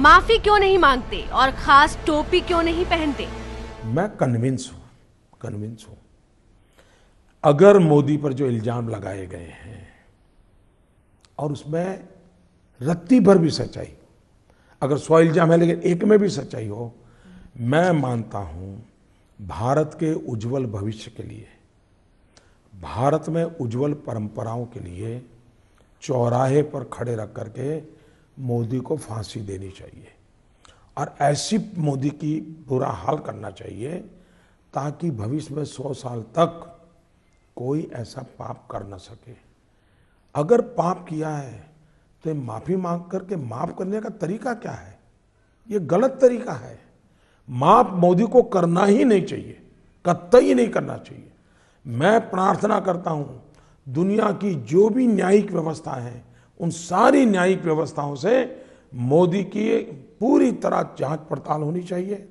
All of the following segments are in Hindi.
माफी क्यों नहीं मांगते और खास टोपी क्यों नहीं पहनते? मैं कन्विंस हूं अगर मोदी पर जो इल्जाम लगाए गए हैं और उसमें रत्ती भर भी सच्चाई, अगर 100 इल्जाम है लेकिन एक में भी सच्चाई हो, मैं मानता हूं भारत के उज्जवल भविष्य के लिए, भारत में उज्जवल परंपराओं के लिए चौराहे पर खड़े रख करके मोदी को फांसी देनी चाहिए और ऐसी मोदी की बुरा हाल करना चाहिए ताकि भविष्य में 100 साल तक कोई ऐसा पाप कर न सके। अगर पाप किया है तो माफी मांग करके माफ करने का तरीका क्या है? ये गलत तरीका है। माफ मोदी को करना ही नहीं चाहिए, कतई नहीं करना चाहिए। मैं प्रार्थना करता हूं दुनिया की जो भी न्यायिक व्यवस्था है उन सारी न्यायिक व्यवस्थाओं से मोदी की पूरी तरह जांच पड़ताल होनी चाहिए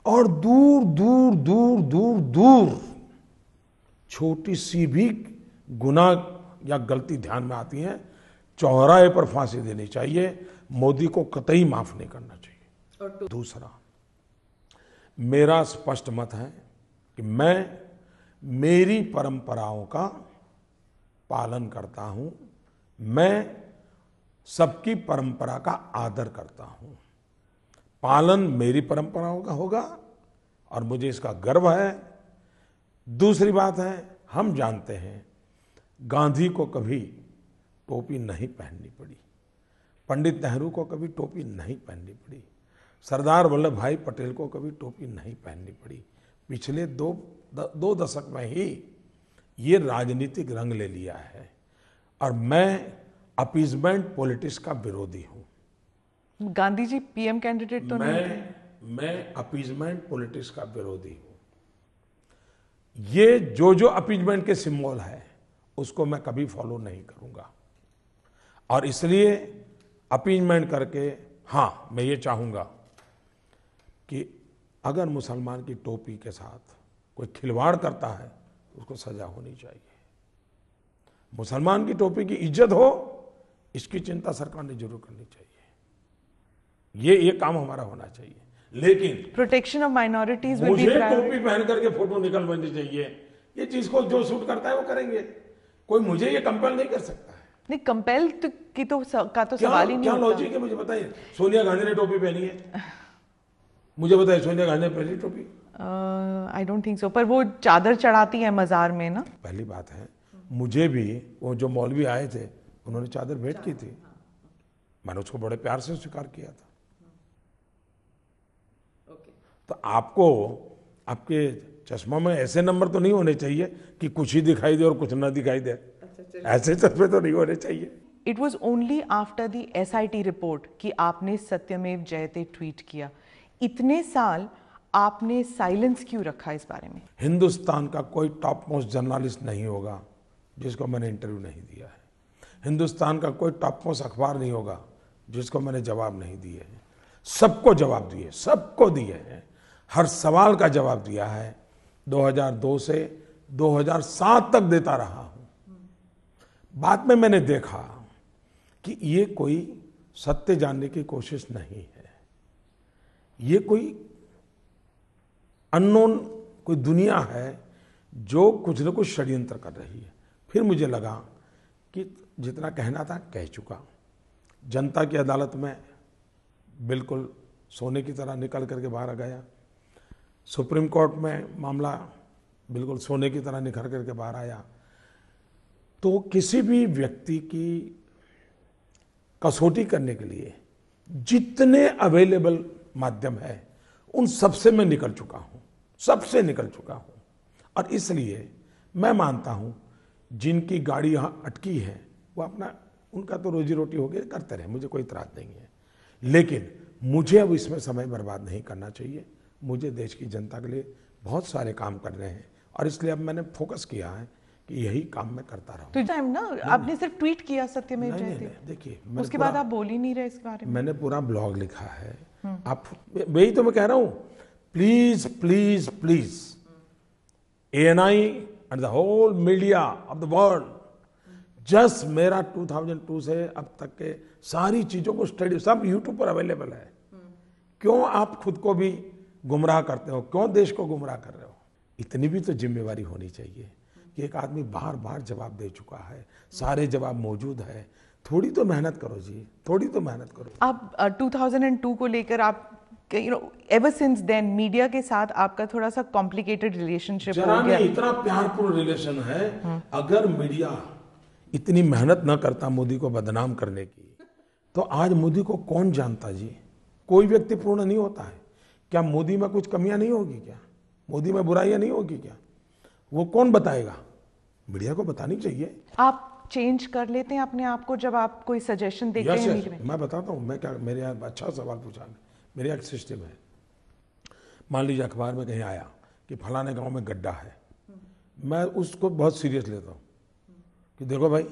और दूर दूर दूर दूर दूर छोटी सी भी गुनाह या गलती ध्यान में आती है, चौराहे पर फांसी देनी चाहिए। मोदी को कतई माफ नहीं करना चाहिए। और दूसरा, मेरा स्पष्ट मत है कि मैं मेरी परंपराओं का पालन करता हूं, मैं सबकी परंपरा का आदर करता हूं। पालन मेरी परंपराओं का होगा और मुझे इसका गर्व है। दूसरी बात है, हम जानते हैं गांधी को कभी टोपी नहीं पहननी पड़ी, पंडित नेहरू को कभी टोपी नहीं पहननी पड़ी, सरदार वल्लभ भाई पटेल को कभी टोपी नहीं पहननी पड़ी। पिछले दो दशक में ही ये राजनीतिक रंग ले लिया है और मैं अपीजमेंट पॉलिटिक्स का विरोधी हूं। गांधी जी पीएम कैंडिडेट तो नहीं थे? मैं अपीजमेंट पॉलिटिक्स का विरोधी हूं। ये जो अपीजमेंट के सिंबल है उसको मैं कभी फॉलो नहीं करूंगा और इसलिए अपीजमेंट करके, हाँ, मैं ये चाहूंगा कि अगर मुसलमान की टोपी के साथ कोई खिलवाड़ करता है उसको सजा होनी चाहिए। मुसलमान की टोपी की इज्जत हो, इसकी चिंता सरकार ने जरूर करनी चाहिए। ये काम हमारा होना चाहिए। लेकिन प्रोटेक्शन ऑफ माइनॉरिटीज में मुझे टोपी पहन करके फोटो निकलवानी चाहिए, ये चीज को जो सूट करता है वो करेंगे, कोई मुझे ये कंपेल नहीं कर सकता है। नहीं, कंपेल की तो सवाल ही नहीं क्या लॉजिक है मुझे बताइए। सोनिया गांधी ने टोपी पहनी है, मुझे बताइए सोनिया गांधी ने पहनी टोपी? आई डोंट थिंक सो, पर वो चादर चढ़ाती है मजार में ना। पहली बात है, मुझे भी वो जो मौलवी आए थे उन्होंने चादर भेंट की थी, मैंने उसको बड़े प्यार से स्वीकार किया था। तो आपको आपके चश्मा में ऐसे नंबर तो नहीं होने चाहिए कि कुछ ही दिखाई दे और कुछ ना दिखाई दे। ऐसे चश्मे तो नहीं होने चाहिए। It was only after the SIT report कि आपने सत्यमेव जयते ट्वीट किया। इतने साल आपने साइलेंस क्यों रखा इस बारे में? हिंदुस्तान का कोई टॉप मोस्ट जर्नलिस्ट नहीं होगा जिसको मैंने इंटरव्यू नहीं दिया है। हिंदुस्तान का कोई टॉप मोस्ट अखबार नहीं होगा जिसको मैंने जवाब नहीं दिए हैं। सबको जवाब दिए, सबको दिए हैं, हर सवाल का जवाब दिया है। 2002 से 2007 तक देता रहा हूं। बाद में मैंने देखा कि ये कोई सत्य जानने की कोशिश नहीं है, ये कोई अननोन कोई दुनिया है जो कुछ न कुछ षड्यंत्र कर रही है। फिर मुझे लगा कि जितना कहना था कह चुका। जनता की अदालत में बिल्कुल सोने की तरह निकल करके बाहर आ गया। सुप्रीम कोर्ट में मामला बिल्कुल सोने की तरह निखर करके बाहर आया। तो किसी भी व्यक्ति की कसौटी करने के लिए जितने अवेलेबल माध्यम है उन सबसे मैं निकल चुका हूं, सबसे निकल चुका हूं। और इसलिए मैं मानता हूं जिनकी गाड़ी यहां अटकी है वो अपना, उनका तो रोजी रोटी हो गया, करते रहे, मुझे कोई इतराज नहीं है। लेकिन मुझे अब इसमें समय बर्बाद नहीं करना चाहिए। मुझे देश की जनता के लिए बहुत सारे काम करने हैं और इसलिए अब मैंने फोकस किया है कि यही काम मैं करता रहूं। तो टाइम ना आपने सिर्फ ट्वीट किया सत्यमेव जयते, देखिए उसके बाद आप बोल ही नहीं रहे इस बारे में। मैंने पूरा ब्लॉग लिखा है। आप, वही तो मैं कह रहा हूं, please please please ANI and the whole media of the world, just मेरा 2002 से अब तक के सारी चीजों को स्टडी, सब यूट्यूब पर अवेलेबल है। क्यों आप खुद को भी गुमराह करते हो, क्यों देश को गुमराह कर रहे हो? इतनी भी तो जिम्मेवारी होनी चाहिए कि एक आदमी बार बार जवाब दे चुका है, सारे जवाब मौजूद है, थोड़ी तो मेहनत करो जी, थोड़ी तो मेहनत करो। आप 2002 को लेकर आप एवर सिंस देन मीडिया के साथ आपका थोड़ा सा कॉम्प्लिकेटेड रिलेशनशिप हो गया। इतना प्यारपूर्ण रिलेशन है। अगर मीडिया इतनी मेहनत न करता मोदी को बदनाम करने की, तो आज मोदी को कौन जानता जी? कोई व्यक्ति पूर्ण नहीं होता है। क्या मोदी में कुछ कमियां नहीं होगी क्या? मोदी में बुराइयां नहीं होगी क्या? वो कौन बताएगा? मीडिया को बतानी चाहिए। आप चेंज कर लेते हैं अपने आप को जब आप कोई सजेशन देते हैं मीडिया में? मैं बताता हूँ, मैं क्या, मेरे यहाँ अच्छा सवाल पूछा। मेरे एक सिस्टम है, मान लीजिए अखबार में कहीं आया कि फलाने गांव में गड्ढा है, मैं उसको बहुत सीरियस लेता हूँ कि देखो भाई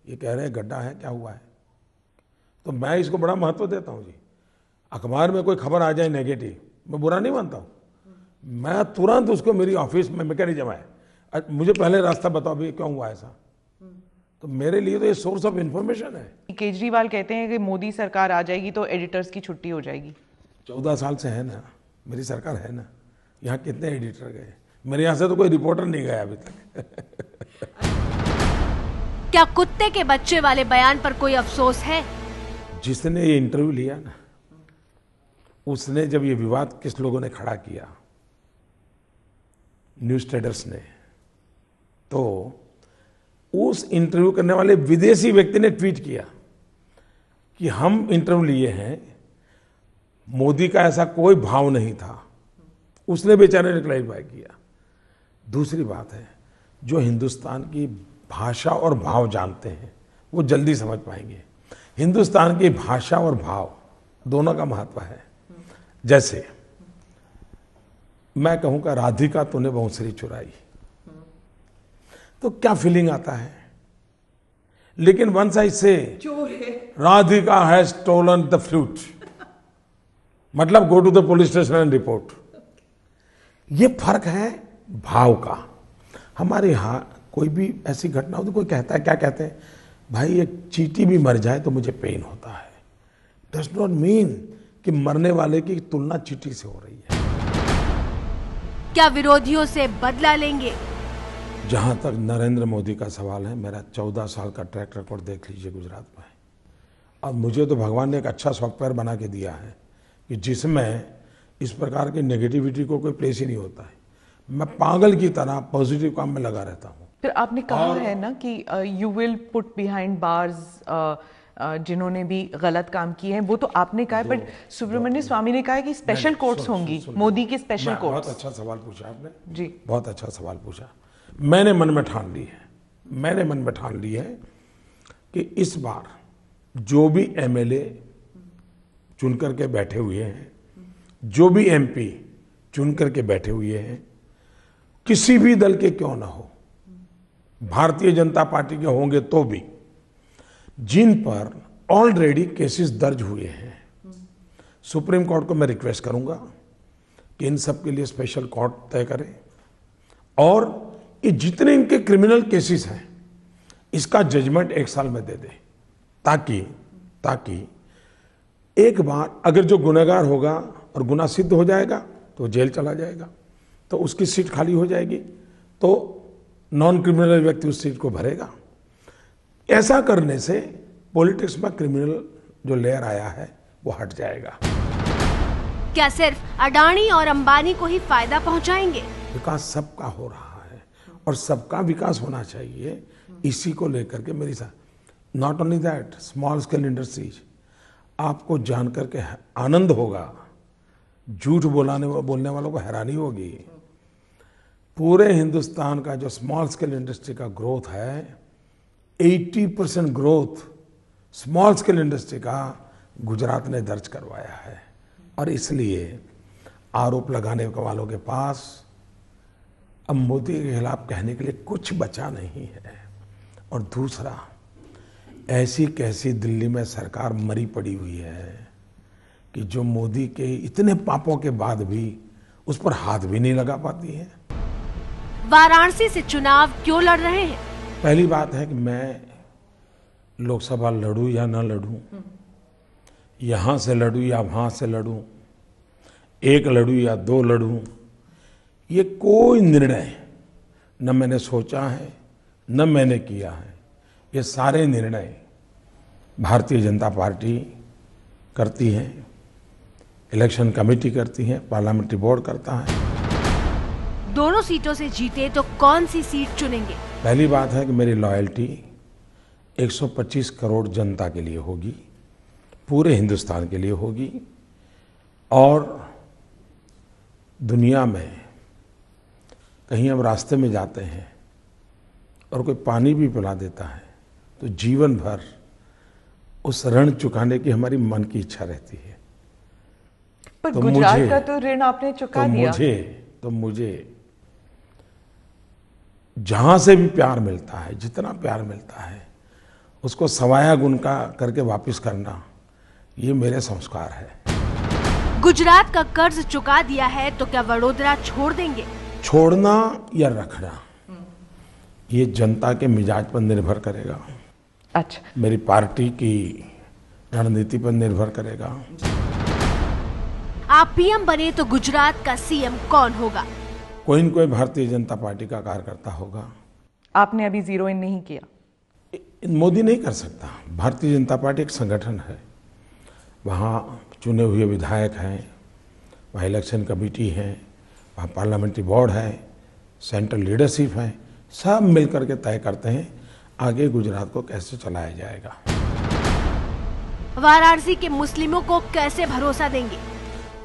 ये कह रहे हैं गड्ढा है, क्या हुआ है, तो मैं इसको बड़ा महत्व देता हूँ जी। अखबार में कोई खबर आ जाए नेगेटिव, मैं बुरा नहीं मानता हूँ, मैं तुरंत उसको, मेरी ऑफिस में मैकेनिज्म है, मुझे पहले रास्ता बताओ भी क्यों हुआ ऐसा, तो मेरे लिए तो ये सोर्स ऑफ इंफॉर्मेशन है। केजरीवाल कहते हैं कि मोदी सरकार आ जाएगी तो एडिटर्स की छुट्टी हो जाएगी। 14 साल से है ना, मेरी सरकार है ना, यहाँ कितने एडिटर गए? मेरे यहाँ से तो कोई रिपोर्टर नहीं गया अभी तक। क्या कुत्ते के बच्चे वाले बयान पर कोई अफसोस है? जिसने ये इंटरव्यू लिया ना, उसने जब ये विवाद किस लोगों ने खड़ा किया, न्यूज ट्रेडर्स ने, तो उस इंटरव्यू करने वाले विदेशी व्यक्ति ने ट्वीट किया कि हम इंटरव्यू लिए हैं, मोदी का ऐसा कोई भाव नहीं था। उसने बेचारे ने क्लैरिफाई किया। दूसरी बात है, जो हिंदुस्तान की भाषा और भाव जानते हैं वो जल्दी समझ पाएंगे। हिंदुस्तान की भाषा और भाव दोनों का महत्व है। जैसे मैं कहूँ कि राधिका तूने बांसुरी चुराई, तो क्या फीलिंग आता है? लेकिन वन साइड से Radhika has stolen the flute, मतलब go to the police station and report. ये फर्क है भाव का। हमारे यहाँ कोई भी ऐसी घटना हो तो कोई कहता है, क्या कहते हैं, भाई एक चींटी भी मर जाए तो मुझे पेन होता है। डज नॉट मीन कि मरने वाले की तुलना चींटी से हो रही है। क्या विरोधियों से बदला लेंगे? जहां तक नरेंद्र मोदी का सवाल है, मेरा 14 साल का ट्रैक रिकॉर्ड देख लीजिए गुजरात में। और मुझे तो भगवान ने एक अच्छा सॉफ्टवेयर बना के दिया है कि जिसमें इस प्रकार की नेगेटिविटी को कोई प्लेस ही नहीं होता है। मैं पागल की तरह पॉजिटिव काम में लगा रहता हूँ। फिर आपने कहा है ना कि you will put behind bars जिन्होंने भी गलत काम किए हैं, वो तो आपने कहा है, बट सुब्रमण्य स्वामी ने कहा है कि स्पेशल कोर्ट्स होंगी, मोदी की स्पेशल कोर्ट्स। बहुत अच्छा सवाल पूछा आपने जी, बहुत अच्छा सवाल पूछा। मैंने मन में ठान ली है कि इस बार जो भी एमएलए चुन करके बैठे हुए हैं, जो भी एमपी चुन करके बैठे हुए हैं, किसी भी दल के क्यों ना हो, भारतीय जनता पार्टी के होंगे तो भी, जिन पर ऑलरेडी केसेस दर्ज हुए हैं, सुप्रीम कोर्ट को मैं रिक्वेस्ट करूंगा कि इन सब के लिए स्पेशल कोर्ट तय करें और ये जितने इनके क्रिमिनल केसेस हैं इसका जजमेंट 1 साल में दे दे, ताकि एक बार अगर जो गुनहगार होगा और गुनाह सिद्ध हो जाएगा तो जेल चला जाएगा, तो उसकी सीट खाली हो जाएगी, तो नॉन क्रिमिनल व्यक्ति उस सीट को भरेगा। ऐसा करने से पॉलिटिक्स में क्रिमिनल जो लेयर आया है वो हट जाएगा। क्या सिर्फ अडानी और अंबानी को ही फायदा पहुंचाएंगे? विकास सबका हो रहा है और सबका विकास होना चाहिए, इसी को लेकर के मेरी साथ। Not only that, small scale industries, आपको जानकर के आनंद होगा, झूठ बोलने वालों को हैरानी होगी। पूरे हिंदुस्तान का जो स्मॉल स्केल इंडस्ट्री का ग्रोथ है, 80% ग्रोथ स्मॉल स्केल इंडस्ट्री का गुजरात ने दर्ज करवाया है। और इसलिए आरोप लगाने वालों के पास अब मोदी के खिलाफ कहने के लिए कुछ बचा नहीं है। और दूसरा, ऐसी कैसी दिल्ली में सरकार मरी पड़ी हुई है कि जो मोदी के इतने पापों के बाद भी उस पर हाथ भी नहीं लगा पाती है। वाराणसी से चुनाव क्यों लड़ रहे हैं? पहली बात है कि मैं लोकसभा लड़ूं या ना लड़ूं, यहां से लड़ूं या वहां से लड़ूं, एक लड़ूं या दो लड़ूं, ये कोई निर्णय न मैंने सोचा है न मैंने किया है। ये सारे निर्णय भारतीय जनता पार्टी करती है, इलेक्शन कमेटी करती है, पार्लियामेंट्री बोर्ड करता है। दोनों सीटों से जीते तो कौन सी सीट चुनेंगे? पहली बात है कि मेरी लॉयल्टी 125 करोड़ जनता के लिए होगी, पूरे हिंदुस्तान के लिए होगी। और दुनिया में कहीं हम रास्ते में जाते हैं और कोई पानी भी पिला देता है तो जीवन भर उस ऋण चुकाने की हमारी मन की इच्छा रहती है। पर तो गुजरात का तो ऋण आपने चुका दिया। मुझे जहां से भी प्यार मिलता है, जितना प्यार मिलता है, उसको सवाया गुण का करके वापस करना, ये मेरे संस्कार है। गुजरात का कर्ज चुका दिया है तो क्या वडोदरा छोड़ देंगे? छोड़ना या रखना, ये जनता के मिजाज पर निर्भर करेगा। अच्छा, मेरी पार्टी की रणनीति पर निर्भर करेगा। आप पीएम बने तो गुजरात का सीएम कौन होगा? कोई न कोई भारतीय जनता पार्टी का कार्यकर्ता होगा। आपने अभी जीरो इन नहीं किया। मोदी नहीं कर सकता। भारतीय जनता पार्टी एक संगठन है, वहाँ चुने हुए विधायक हैं, वहाँ इलेक्शन कमेटी है, वहाँ पार्लियामेंट्री बोर्ड है, सेंट्रल लीडरशिप है, सब मिलकर के तय करते हैं आगे गुजरात को कैसे चलाया जाएगा। वाराणसी के मुस्लिमों को कैसे भरोसा देंगे?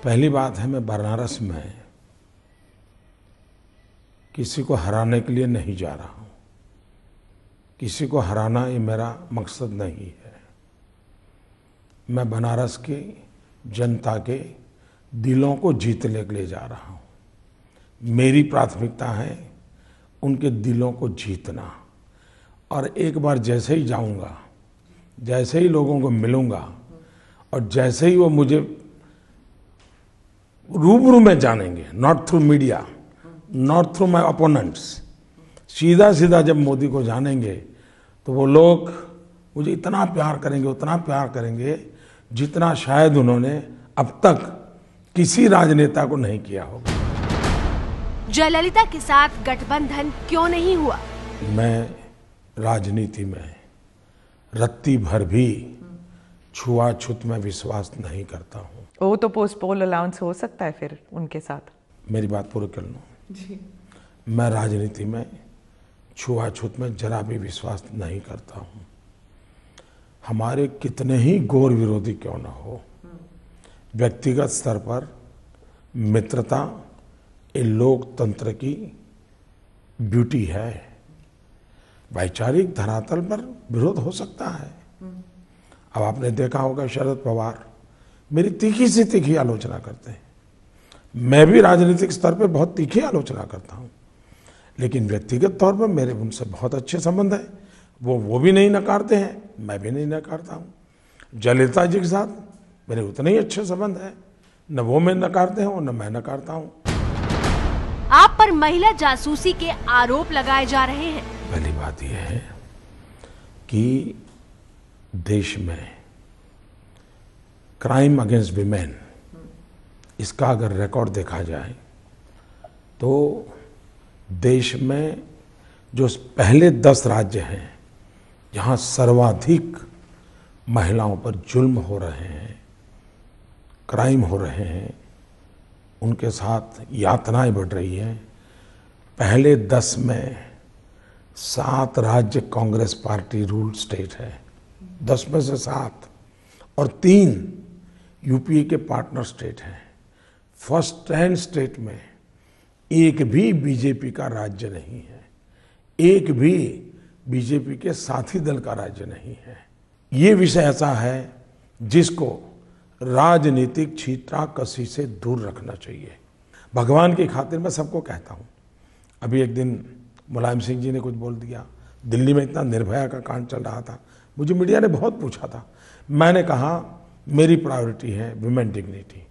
पहली बात है, मैं बनारस में किसी को हराने के लिए नहीं जा रहा हूं। किसी को हराना ये मेरा मकसद नहीं है। मैं बनारस की जनता के दिलों को जीतने के लिए जा रहा हूं। मेरी प्राथमिकता है उनके दिलों को जीतना। और एक बार जैसे ही जाऊंगा, जैसे ही लोगों को मिलूंगा और जैसे ही वो मुझे रूबरू में जानेंगे, not through media, not through my opponents, सीधा सीधा जब मोदी को जानेंगे तो वो लोग मुझे इतना प्यार करेंगे, उतना प्यार करेंगे जितना शायद उन्होंने अब तक किसी राजनेता को नहीं किया होगा। जयललिता के साथ गठबंधन क्यों नहीं हुआ? मैं राजनीति में रत्ती भर भी छुआछूत में विश्वास नहीं करता हूँ। वो तो पोस्ट पोल अलाउंस हो सकता है फिर उनके साथ। मेरी बात पूरी कर लो जी। मैं राजनीति में छुआछूत में जरा भी विश्वास नहीं करता हूँ। हमारे कितने ही गौर विरोधी क्यों न हो, व्यक्तिगत स्तर पर मित्रता ये लोकतंत्र की ब्यूटी है। वैचारिक धरातल पर विरोध हो सकता है। अब आपने देखा होगा शरद पवार मेरी तीखी से तीखी आलोचना करते हैं। मैं भी राजनीतिक स्तर पर बहुत तीखी आलोचना करता हूं, लेकिन व्यक्तिगत तौर पर मेरे उनसे बहुत अच्छे संबंध है। वो भी नहीं नकारते हैं, मैं भी नहीं नकारता हूं। जयललिता जी के साथ मेरे उतने ही अच्छे संबंध है, न वो मैं नकारते हैं और न मैं नकारता हूं। आप पर महिला जासूसी के आरोप लगाए जा रहे हैं। पहली बात यह है कि देश में क्राइम अगेंस्ट विमेन, इसका अगर रिकॉर्ड देखा जाए तो देश में जो पहले 10 राज्य हैं जहां सर्वाधिक महिलाओं पर जुल्म हो रहे हैं, क्राइम हो रहे हैं, उनके साथ यातनाएं बढ़ रही हैं, पहले 10 में 7 राज्य कांग्रेस पार्टी रूल स्टेट है, 10 में से 7, और 3 यूपीए के पार्टनर स्टेट हैं। फर्स्ट 10 स्टेट में एक भी बीजेपी का राज्य नहीं है, एक भी बीजेपी के साथी दल का राज्य नहीं है। ये विषय ऐसा है जिसको राजनीतिक छींटाकशी से दूर रखना चाहिए। भगवान की खातिर मैं सबको कहता हूँ। अभी एक दिन मुलायम सिंह जी ने कुछ बोल दिया, दिल्ली में इतना निर्भया का कांड चल रहा था, मुझे मीडिया ने बहुत पूछा था, मैंने कहा मेरी प्रायोरिटी है विमेन डिग्निटी।